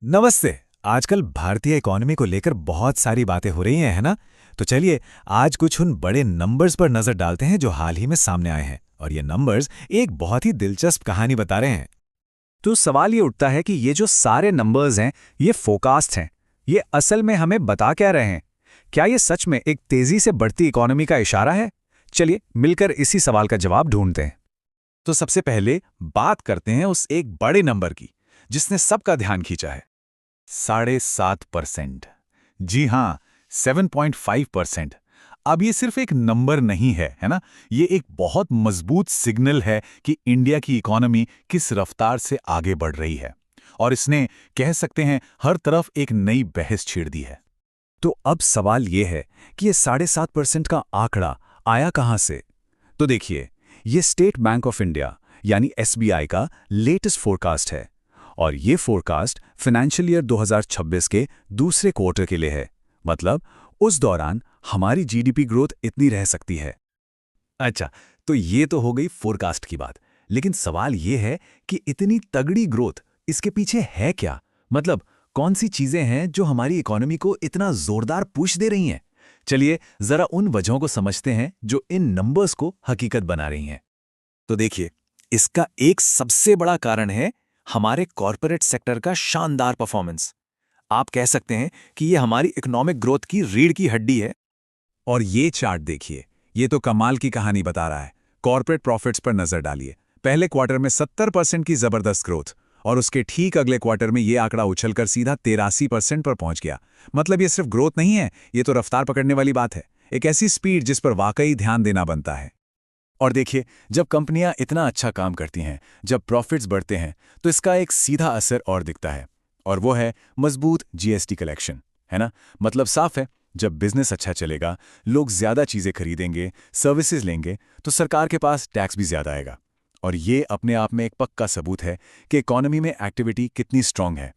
नमस्ते। आजकल भारतीय इकोनॉमी को लेकर बहुत सारी बातें हो रही हैं, है ना? तो चलिए आज कुछ उन बड़े नंबर्स पर नजर डालते हैं जो हाल ही में सामने आए हैं और ये नंबर्स एक बहुत ही दिलचस्प कहानी बता रहे हैं। तो सवाल ये उठता है कि ये जो सारे नंबर्स हैं, ये फोरकास्ट हैं। ये असल में हमें बता क्या रहे हैं? क्या ये सच में एक तेजी से बढ़ती इकोनॉमी का इशारा है? चलिए मिलकर इसी सवाल का जवाब ढूंढते हैं। तो सबसे पहले बात करते हैं उस एक बड़े नंबर की जिसने सबका ध्यान खींचा है। 7.5%। जी हाँ, 7.5%। अब ये सिर्फ एक नंबर नहीं है ना? ये एक बहुत मजबूत सिग्नल है कि इंडिया की इकोनॉमी किस रफ्तार से आगे बढ़ रही है और इसने कह सकते हैं हर तरफ एक नई बहस छेड़ दी है। तो अब सवाल ये है कि ये 7.5% का आंकड़ा आया कहाँ से? तो देखिए, ये स्टेट बैंक ऑफ इंडिया यानी एसबीआई का लेटेस्ट फोरकास्ट है और ये फोरकास्ट फाइनेंशियल ईयर 2026 के दूसरे क्वार्टर के लिए है। मतलब उस दौरान हमारी जीडीपी ग्रोथ इतनी रह सकती है। अच्छा, तो ये तो हो गई फोरकास्ट की बात, लेकिन सवाल ये है कि इतनी तगड़ी ग्रोथ इसके पीछे है क्या? मतलब कौन सी चीजें हैं जो हमारी इकोनॉमी को इतना जोरदार पुश दे रही हैं? चलिए जरा उन वजहों को समझते हैं जो इन नंबर्स को हकीकत बना रही हैं। तो देखिए, इसका एक सबसे बड़ा कारण है हमारे कॉरपोरेट सेक्टर का शानदार परफॉर्मेंस। आप कह सकते हैं कि ये हमारी इकोनॉमिक ग्रोथ की रीढ़ की हड्डी है। और ये चार्ट देखिए, ये तो कमाल की कहानी बता रहा है। कॉर्पोरेट प्रॉफिट्स पर नजर डालिए। पहले क्वार्टर में 70% की जबरदस्त ग्रोथ और उसके ठीक अगले क्वार्टर में ये आंकड़ा उछलकर सीधा 83% पर पहुंच गया। मतलब ये सिर्फ ग्रोथ नहीं है, ये तो रफ्तार पकड़ने वाली बात है। एक ऐसी स्पीड जिस पर वाकई ध्यान देना बनता है। और देखिए, जब कंपनियां इतना अच्छा काम करती हैं, जब प्रॉफिट्स बढ़ते हैं, तो इसका एक सीधा असर और दिखता है और वो है मजबूत जीएसटी कलेक्शन, है ना? मतलब साफ है, जब बिजनेस अच्छा चलेगा, लोग ज्यादा चीजें खरीदेंगे, सर्विसेज लेंगे, तो सरकार के पास टैक्स भी ज्यादा आएगा। और ये अपने आप में एक पक्का सबूत है कि इकोनॉमी में एक्टिविटी कितनी स्ट्रांग है।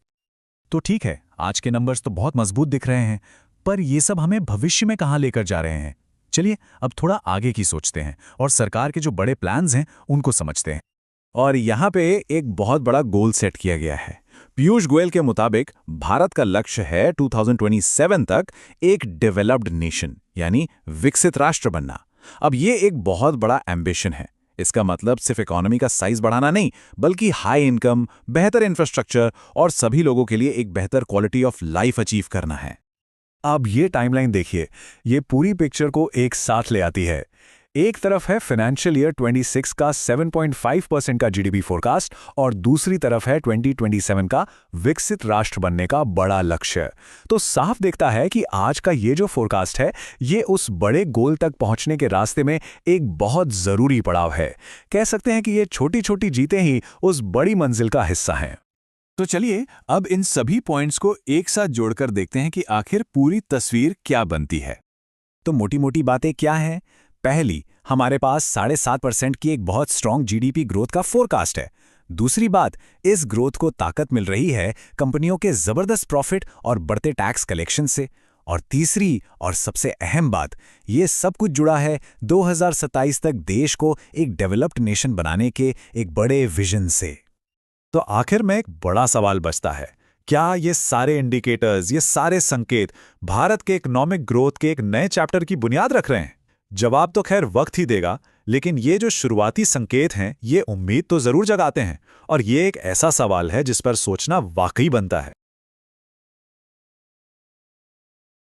तो ठीक है, आज के नंबर्स तो बहुत मजबूत दिख रहे हैं, पर ये सब हमें भविष्य में कहाँ लेकर जा रहे हैं? चलिए अब थोड़ा आगे की सोचते हैं और सरकार के जो बड़े प्लान्स हैं उनको समझते हैं। और यहाँ पे एक बहुत बड़ा गोल सेट किया गया है। पीयूष गोयल के मुताबिक भारत का लक्ष्य है 2027 तक एक डेवलप्ड नेशन यानी विकसित राष्ट्र बनना। अब ये एक बहुत बड़ा एम्बिशन है। इसका मतलब सिर्फ इकोनॉमी का साइज बढ़ाना नहीं, बल्कि हाई इनकम, बेहतर इंफ्रास्ट्रक्चर और सभी लोगों के लिए एक बेहतर क्वालिटी ऑफ लाइफ अचीव करना है। अब ये टाइमलाइन देखिए, ये पूरी पिक्चर को एक साथ ले आती है। एक तरफ है फाइनेंशियल ईयर 26 का 7.5% का जीडीपी फोरकास्ट और दूसरी तरफ है 2027 का विकसित राष्ट्र बनने का बड़ा लक्ष्य। तो साफ दिखता है कि आज का ये जो फोरकास्ट है, ये उस बड़े गोल तक पहुंचने के रास्ते में एक बहुत जरूरी पड़ाव है। कह सकते हैं कि ये छोटी छोटी जीतें ही उस बड़ी मंजिल का हिस्सा हैं। तो चलिए अब इन सभी पॉइंट्स को एक साथ जोड़कर देखते हैं कि आखिर पूरी तस्वीर क्या बनती है। तो मोटी मोटी बातें क्या हैं? पहली, हमारे पास 7.5% की एक बहुत स्ट्रांग जीडीपी ग्रोथ का फोरकास्ट है। दूसरी बात, इस ग्रोथ को ताकत मिल रही है कंपनियों के जबरदस्त प्रॉफिट और बढ़ते टैक्स कलेक्शन से। और तीसरी और सबसे अहम बात, ये सब कुछ जुड़ा है 2027 तक देश को एक डेवलप्ड नेशन बनाने के एक बड़े विजन से। तो आखिर में एक बड़ा सवाल बचता है, क्या ये सारे इंडिकेटर्स, ये सारे संकेत भारत के इकोनॉमिक ग्रोथ के एक नए चैप्टर की बुनियाद रख रहे हैं? जवाब तो खैर वक्त ही देगा, लेकिन ये जो शुरुआती संकेत हैं, ये उम्मीद तो जरूर जगाते हैं और ये एक ऐसा सवाल है जिस पर सोचना वाकई बनता है।